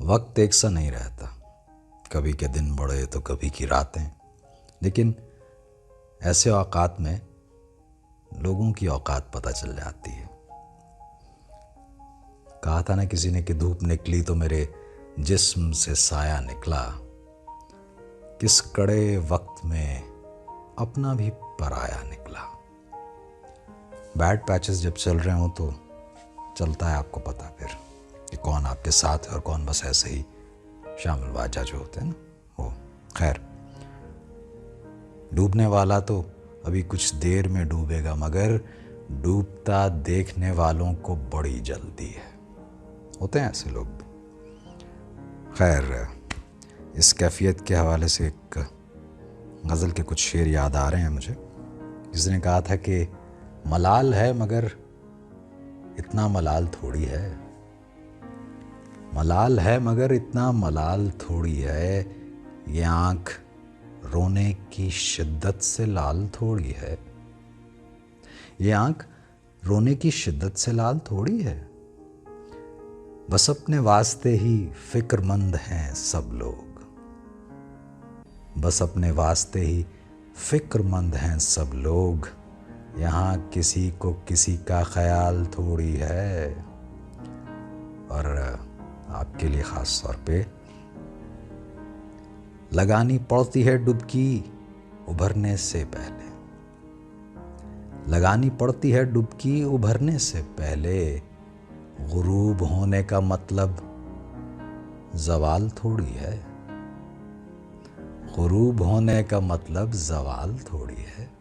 वक्त एक सा नहीं रहता, कभी के दिन बड़े तो कभी की रातें। लेकिन ऐसे औकात में लोगों की औकात पता चल जाती है। कहा था ना किसी ने कि धूप निकली तो मेरे जिस्म से साया निकला। किस कड़े वक्त में अपना भी पराया निकला। बैड पैचेस जब चल रहे हों तो चलता है आपको पता फिर कि कौन आपके साथ है और कौन बस ऐसे ही शामिल वाजा जो होते हैं ना वो। खैर, डूबने वाला तो अभी कुछ देर में डूबेगा, मगर डूबता देखने वालों को बड़ी जल्दी है। होते हैं ऐसे लोग भी। खैर, इस कैफियत के हवाले से एक गज़ल के कुछ शेर याद आ रहे हैं मुझे। जिसने कहा था कि मलाल है मगर इतना मलाल थोड़ी है, मलाल है मगर इतना मलाल थोड़ी है, ये आँख रोने की शिद्दत से लाल थोड़ी है, ये आँख रोने की शिद्दत से लाल थोड़ी है। बस अपने वास्ते ही फिक्रमंद हैं सब लोग, बस अपने वास्ते ही फिक्रमंद हैं सब लोग, यहाँ किसी को किसी का ख्याल थोड़ी है। और आपके लिए ख़ास तौर पे लगानी पड़ती है डुबकी उभरने से पहले, लगानी पड़ती है डुबकी उभरने से पहले, गुरूब होने का मतलब ज़वाल थोड़ी है, गुरूब होने का मतलब ज़वाल थोड़ी है।